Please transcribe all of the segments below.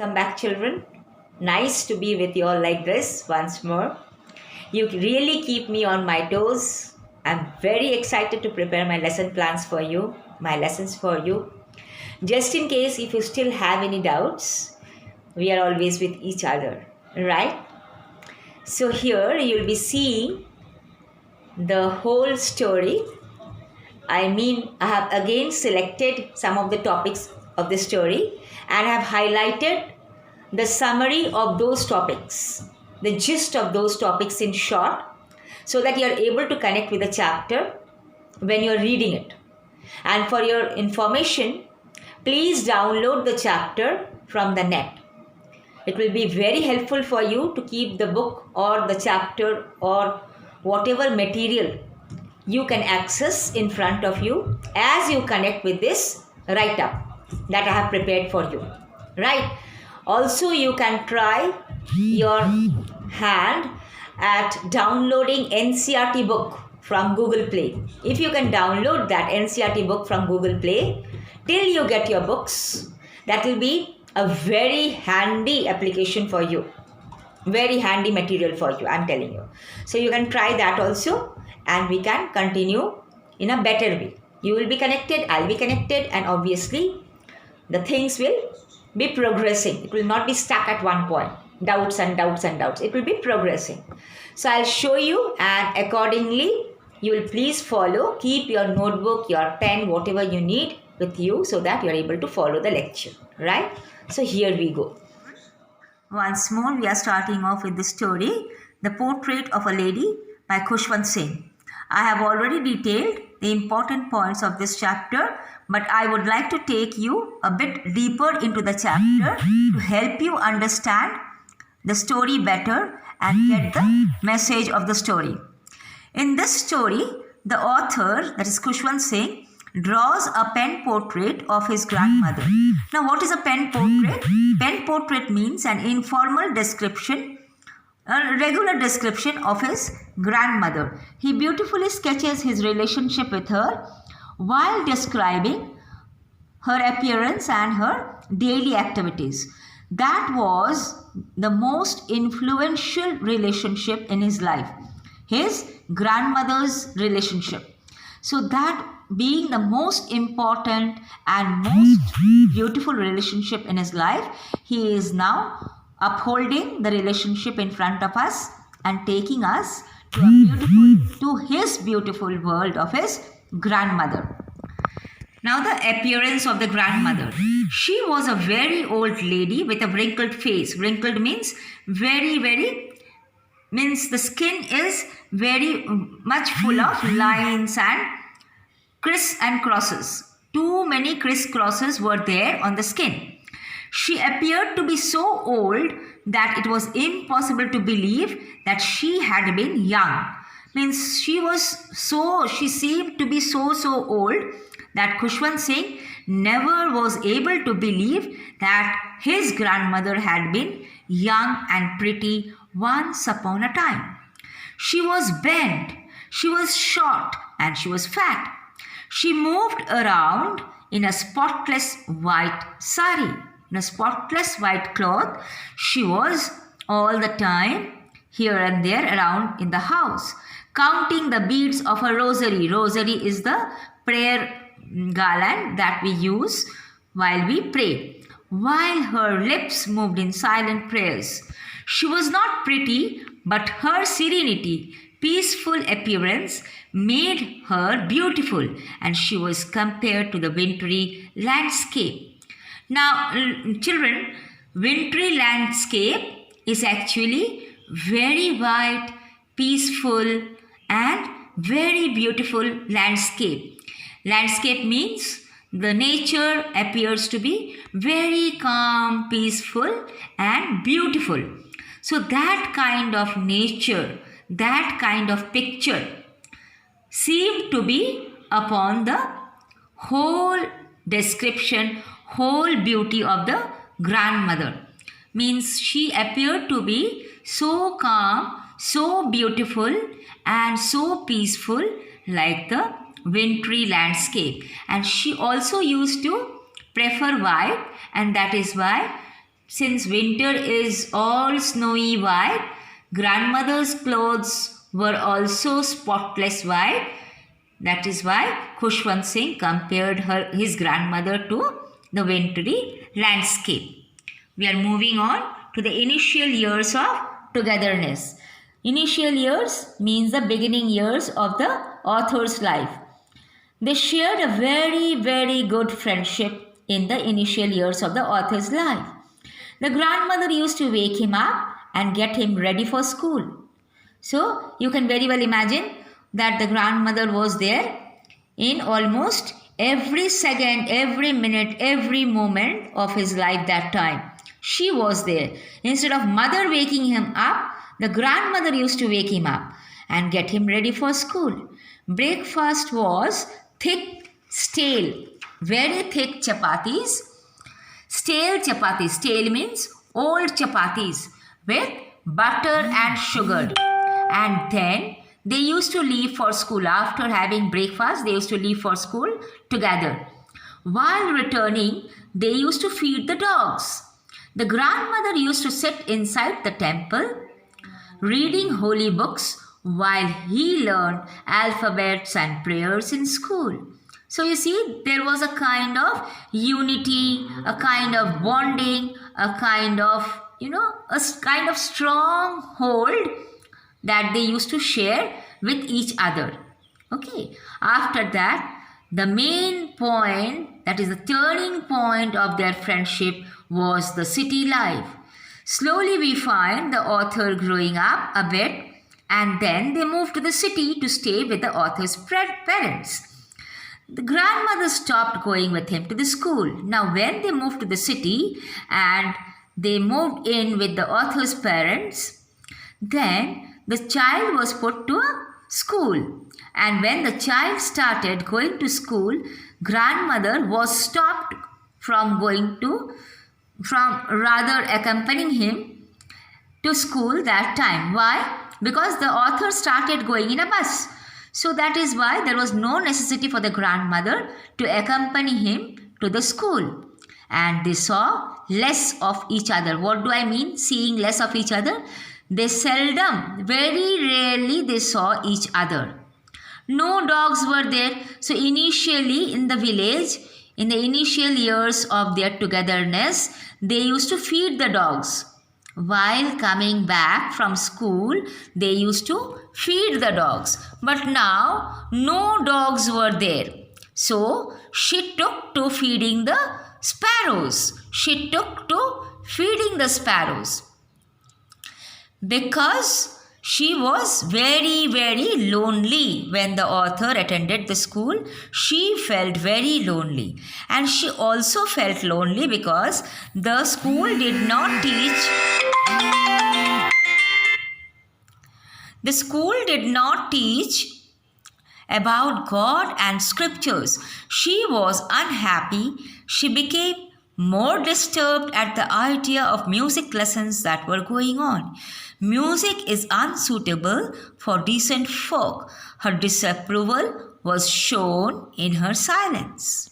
Welcome back, children. Nice to be with you all like this once more. You really keep me on my toes. I'm very excited to prepare my lesson plans for you, my lessons for you. Just in case if you still have any doubts, we are always with each other, right? So here you'll be seeing the whole story. I have again selected some of the topics of the story and have highlighted the summary of those topics, the gist of those topics in short, so that you are able to connect with the chapter when you are reading it. And for your information, please download the chapter from the net. It will be very helpful for you to keep the book or the chapter or whatever material you can access in front of you as you connect with this write-up that I have prepared for you, right? Also, you can try your hand at downloading NCERT book from Google Play. If you can download that NCERT book from Google Play till you get your books, that will be a very handy application for you. Very handy material for you, I'm telling you. So you can try that also and we can continue in a better way. You will be connected, I'll be connected, and obviously the things will be progressing. It will not be stuck at one point. Doubts and doubts and doubts. It will be progressing. So I'll show you, and accordingly you will please follow. Keep your notebook, your pen, whatever you need with you so that you are able to follow the lecture, right? So here we go. Once more, we are starting off with the story, The Portrait of a Lady by Khushwant Singh. I have already detailed the important points of this chapter, but I would like to take you a bit deeper into the chapter to help you understand the story better and get the message of the story. In this story, the author, that is Khushwant Singh, draws a pen portrait of his grandmother. Now, what is a pen portrait? Pen portrait means an informal description, a regular description of his grandmother. He beautifully sketches his relationship with her while describing her appearance and her daily activities. That was the most influential relationship in his life, his grandmother's relationship. So that being the most important and most beautiful relationship in his life, he is now upholding the relationship in front of us and taking us to his beautiful world of his grandmother. Now, the appearance of the grandmother. She was a very old lady with a wrinkled face. Wrinkled means means the skin is very much full of lines and criss and crosses. Too many crisscrosses were there on the skin. She appeared to be so old that it was impossible to believe that she had been young. Means she seemed to be so old that Khushwant Singh never was able to believe that his grandmother had been young and pretty once upon a time. She was bent, she was short, and she was fat. She moved around in a spotless white sari, in a spotless white cloth. She was all the time here and there around in the house, counting the beads of a rosary. Rosary is the prayer garland that we use while we pray, while her lips moved in silent prayers. She was not pretty, but her serenity, peaceful appearance made her beautiful, and she was compared to the wintry landscape. Now, children, wintry landscape is actually very white, peaceful, and very beautiful landscape. Landscape means the nature appears to be very calm, peaceful, and beautiful. So that kind of nature, that kind of picture seemed to be upon the whole description, whole beauty of the grandmother. Means she appeared to be so calm, so beautiful, and so peaceful like the wintry landscape. And she also used to prefer white, and that is why since winter is all snowy white, grandmother's clothes were also spotless white. That is why Khushwant Singh compared his grandmother to the wintry landscape. We are moving on to the initial years of togetherness. Initial years means the beginning years of the author's life. They shared a very, very good friendship in the initial years of the author's life. The grandmother used to wake him up and get him ready for school. So you can very well imagine that the grandmother was there in almost every second, every minute, every moment of his life that time. She was there. Instead of mother waking him up, the grandmother used to wake him up and get him ready for school. Breakfast was thick, stale, very thick chapatis. Stale chapatis. Stale means old chapatis with butter and sugar. And then they used to leave for school. After having breakfast, they used to leave for school together. While returning, they used to feed the dogs. The grandmother used to sit inside the temple reading holy books while he learned alphabets and prayers in school. So you see, there was a kind of unity, a kind of bonding, a kind of, a kind of strong hold that they used to share with each other. Okay. After that, the main point, that is the turning point of their friendship, was the city life. Slowly we find the author growing up a bit, and then they moved to the city to stay with the author's parents. The grandmother stopped going with him to the school. Now when they moved to the city and they moved in with the author's parents, then the child was put to a school. And when the child started going to school, grandmother was stopped from rather accompanying him to school that time. Why? Because the author started going in a bus. So that is why there was no necessity for the grandmother to accompany him to the school. And they saw less of each other. What do I mean? Seeing less of each other? They seldom, very rarely they saw each other. No dogs were there. So initially in the village, in the initial years of their togetherness, they used to feed the dogs. While coming back from school, they used to feed the dogs. But now, no dogs were there. So, she took to feeding the sparrows. She took to feeding the sparrows. Because she was very, very lonely when the author attended the school. She felt very lonely. And she also felt lonely because the school did not teach about God and scriptures. She was unhappy. She became more disturbed at the idea of music lessons that were going on. Music is unsuitable for decent folk. Her disapproval was shown in her silence.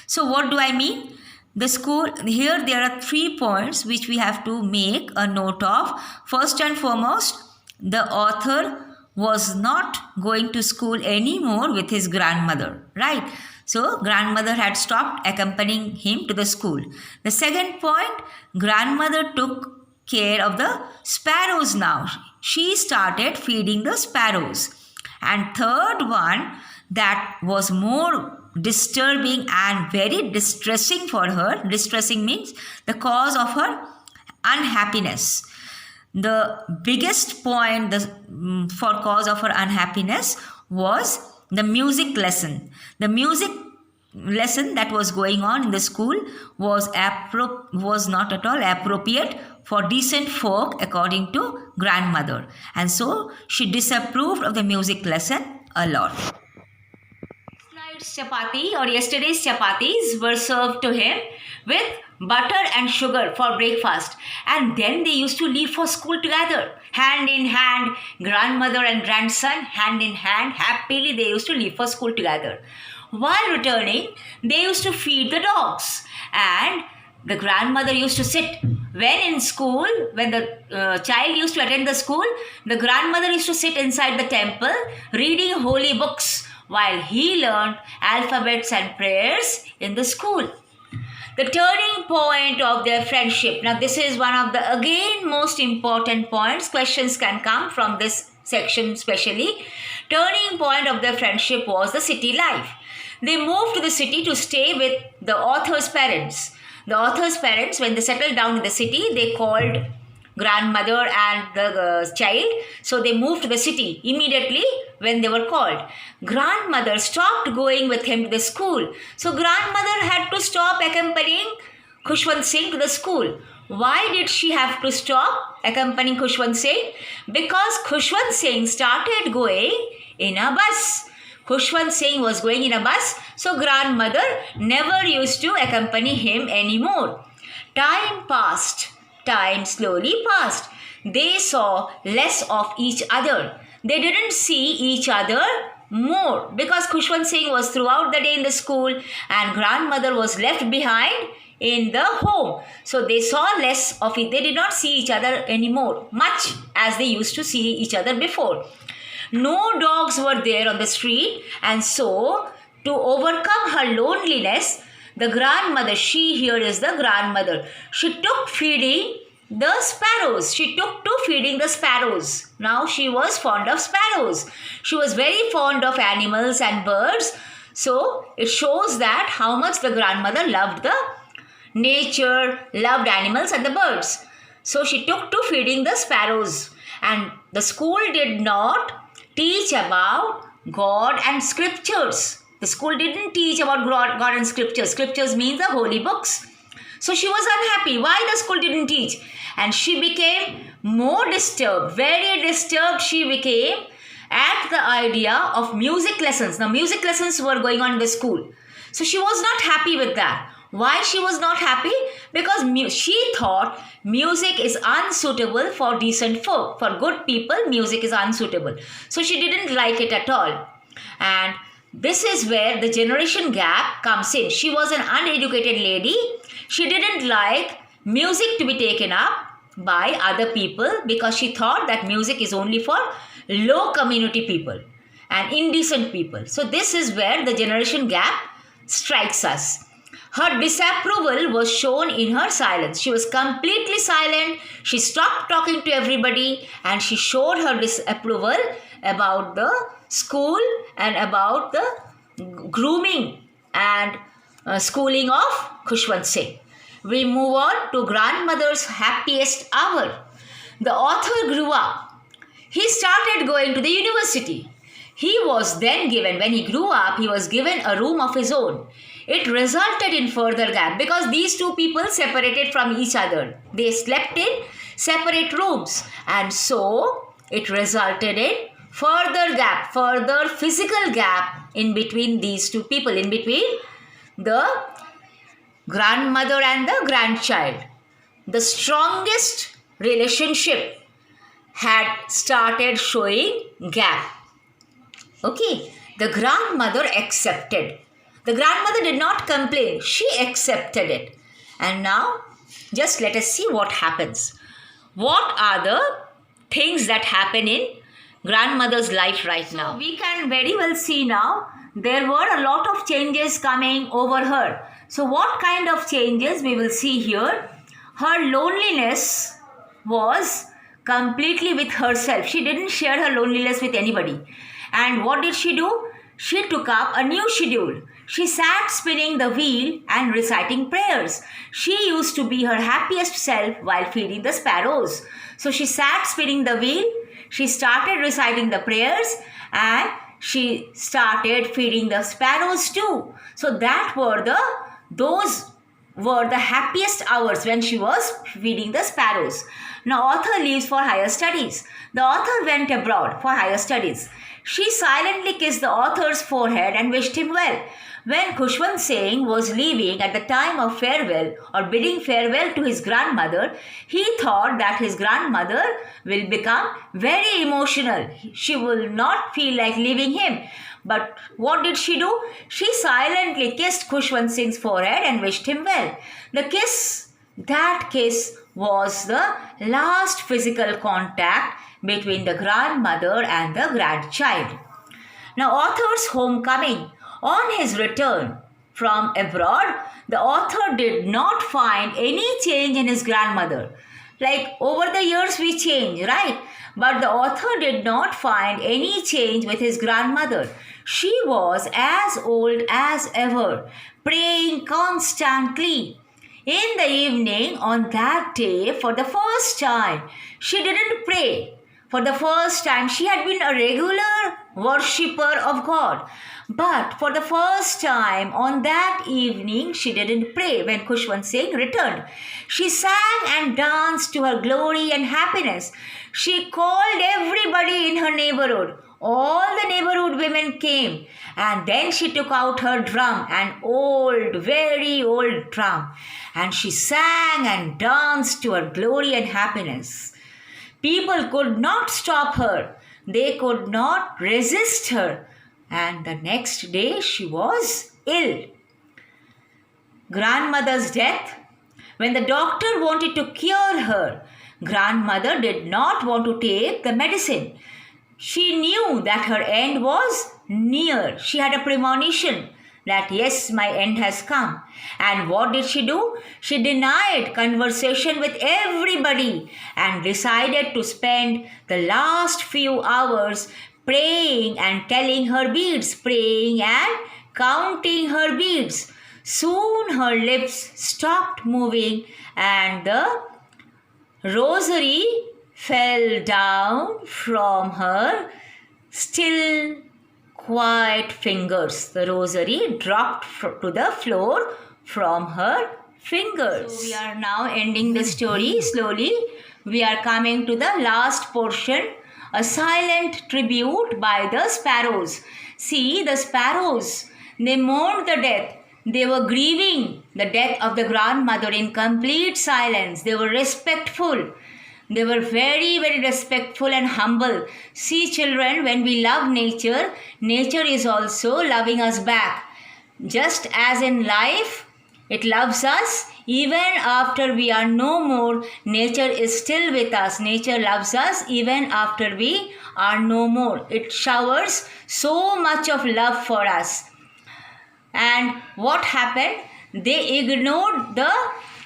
So what do I mean? The school, here there are 3 points which we have to make a note of. First and foremost, the author was not going to school anymore with his grandmother, right? So grandmother had stopped accompanying him to the school. The second point, grandmother took care of the sparrows now. She started feeding the sparrows. And third one, that was more disturbing and very distressing for her. Distressing means the cause of her unhappiness. The biggest point for cause of her unhappiness was the music lesson. The music lesson that was going on in the school was not at all appropriate for decent folk according to grandmother. And so she disapproved of the music lesson a lot. Tonight's chapati or yesterday's chapatis were served to him with butter and sugar for breakfast, and then they used to leave for school together, hand in hand. Grandmother and grandson, hand in hand, happily they used to leave for school together. While returning, they used to feed the dogs, and The grandmother used to sit. When in school, when the child used to attend the school, the grandmother used to sit inside the temple reading holy books while he learned alphabets and prayers in the school. The turning point of their friendship. Now, this is one of the again most important points. Questions can come from this section, especially. Turning point of their friendship was the city life. They moved to the city to stay with the author's parents. The author's parents, when they settled down in the city, they called grandmother and the child. So they moved to the city immediately when they were called. Grandmother stopped going with him to the school. So grandmother had to stop accompanying Khushwant Singh to the school. Why did she have to stop accompanying Khushwant Singh? Because Khushwant Singh started going in a bus. Khushwant Singh was going in a bus, so grandmother never used to accompany him anymore. Time passed. Time slowly passed. They saw less of each other. They didn't see each other more because Khushwant Singh was throughout the day in the school and grandmother was left behind in the home. So they saw less of it. They did not see each other anymore, much as they used to see each other before. No dogs were there on the street, and so to overcome her loneliness, the grandmother, she here is the grandmother, she took feeding the sparrows. She took to feeding the sparrows. Now she was fond of sparrows. She was very fond of animals and birds. So it shows that how much the grandmother loved the nature, loved animals and the birds. So she took to feeding the sparrows. And the school did not teach about God and scriptures. The school didn't teach about God and scriptures. Scriptures means the holy books. So she was unhappy. Why the school didn't teach? And she became more disturbed, very disturbed she became at the idea of music lessons. Now music lessons were going on in the school. So she was not happy with that. Why she was not happy? Because she thought music is unsuitable for decent folk. For good people, music is unsuitable. So she didn't like it at all. And this is where the generation gap comes in. She was an uneducated lady. She didn't like music to be taken up by other people because she thought that music is only for low community people and indecent people. So this is where the generation gap strikes us. Her disapproval was shown in her silence. She was completely silent. She stopped talking to everybody and she showed her disapproval about the school and about the grooming and schooling of Khushwant Singh. We move on to grandmother's happiest hour. The author grew up. He started going to the university. He was then given, when he grew up, he was given a room of his own. It resulted in further gap because these two people separated from each other. They slept in separate rooms and so it resulted in further gap, further physical gap in between these two people, in between the grandmother and the grandchild. The strongest relationship had started showing gap. Okay, the grandmother accepted. The grandmother did not complain. She accepted it. And now, just let us see what happens. What are the things that happen in grandmother's life right now? We can very well see now there were a lot of changes coming over her. So what kind of changes we will see here? Her loneliness was completely with herself. She didn't share her loneliness with anybody. And what did she do? She took up a new schedule. She sat spinning the wheel and reciting prayers. She used to be her happiest self while feeding the sparrows. So she sat spinning the wheel, she started reciting the prayers and she started feeding the sparrows too. So those were the happiest hours when she was feeding the sparrows. Now author leaves for higher studies. The author went abroad for higher studies. She silently kissed the author's forehead and wished him well. When Khushwant Singh was leaving at the time of farewell or bidding farewell to his grandmother, he thought that his grandmother will become very emotional. She will not feel like leaving him. But what did she do? She silently kissed Khushwant Singh's forehead and wished him well. That kiss was the last physical contact between the grandmother and the grandchild. Now, author's homecoming. On his return from abroad, the author did not find any change in his grandmother. Like over the years, we change, right? But the author did not find any change with his grandmother. She was as old as ever, praying constantly. In the evening on that day, for the first time, she didn't pray. For the first time, she had been a regular worshipper of God. But for the first time on that evening, she didn't pray when Khushwant Singh returned. She sang and danced to her glory and happiness. She called everybody in her neighborhood. All the neighborhood women came, and then she took out her drum, an old, very old drum, and she sang and danced to her glory and happiness. People could not stop her. They could not resist her. And the next day she was ill. Grandmother's death. When the doctor wanted to cure her, grandmother did not want to take the medicine. She knew that her end was near. She had a premonition that yes, my end has come. And what did she do? She denied conversation with everybody and decided to spend the last few hours praying and telling her beads, praying and counting her beads. Soon her lips stopped moving and the rosary fell down from her still quiet fingers. The rosary dropped to the floor from her fingers. So we are now ending the story slowly. We are coming to the last portion, a silent tribute by the sparrows. See, the sparrows, they mourned the death. They were grieving the death of the grandmother in complete silence. They were respectful. They were very, very respectful and humble. See, children, when we love nature, nature is also loving us back. Just as in life, it loves us. Even after we are no more, nature is still with us. Nature loves us even after we are no more. It showers so much of love for us. And what happened? They ignored the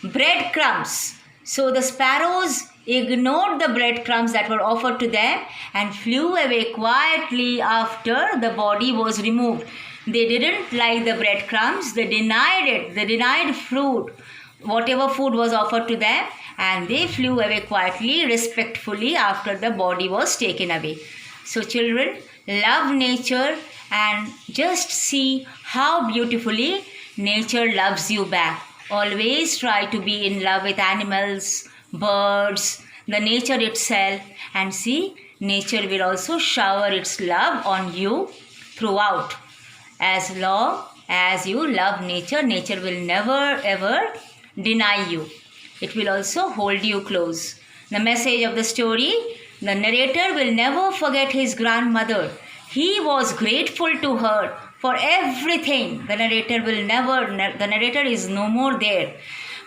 breadcrumbs. So the sparrows ignored the breadcrumbs that were offered to them and flew away quietly after the body was removed. They didn't like the breadcrumbs. They denied it. They denied fruit, whatever food was offered to them, and they flew away quietly, respectfully after the body was taken away. So children, love nature and just see how beautifully nature loves you back. Always try to be in love with animals, birds, the nature itself, and see, nature will also shower its love on you throughout. As long as you love nature, nature will never ever deny you. It will also hold you close. The message of the story, the narrator will never forget his grandmother. He was grateful to her for everything. The narrator is no more there.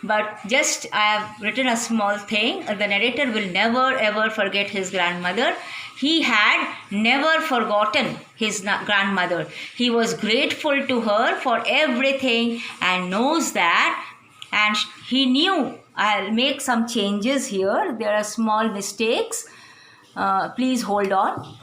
But just I have written a small thing. The narrator will never ever forget his grandmother. He had never forgotten his grandmother. He was grateful to her for everything and knows that. And he knew, I'll make some changes here. There are small mistakes. Please hold on.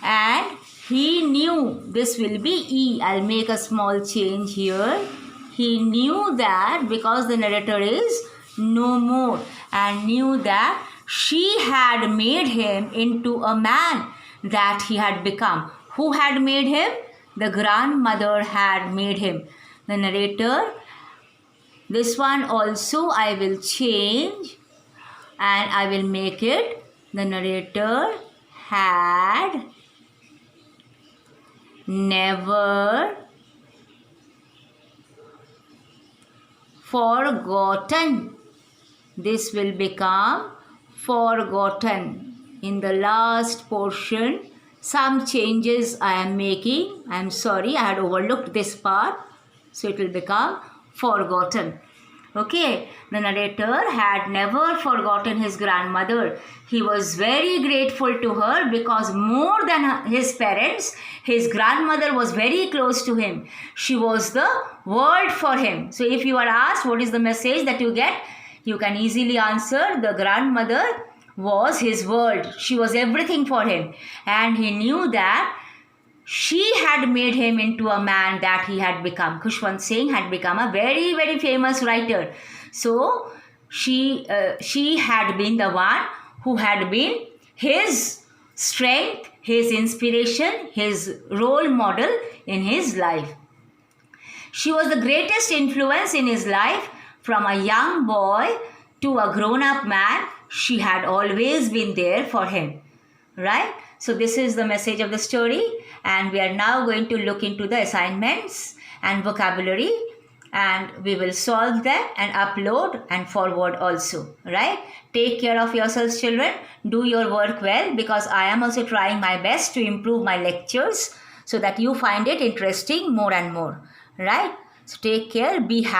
And he knew this will be E. I'll make a small change here. He knew that because the narrator is no more and knew that she had made him into a man that he had become. Who had made him? The grandmother had made him. The narrator, this one also I will change and I will make it. The narrator had never forgotten. This will become forgotten. In the last portion, some changes I am making. I am sorry, I had overlooked this part. So it will become forgotten. Okay, the narrator had never forgotten his grandmother. He was very grateful to her because more than his parents, his grandmother was very close to him. She was the world for him. So if you are asked what is the message that you get, you can easily answer the grandmother was his world. She was everything for him. And he knew that she had made him into a man that he had become. Khushwant Singh had become a very, very famous writer. So she had been the one who had been his strength, his inspiration, his role model in his life. She was the greatest influence in his life. From a young boy to a grown-up man, she had always been there for him. Right? So this is the message of the story, and we are now going to look into the assignments and vocabulary, and we will solve them and upload and forward also. Right? Take care of yourselves, children. Do your work well, because I am also trying my best to improve my lectures so that you find it interesting more and more. Right? So take care. Be happy.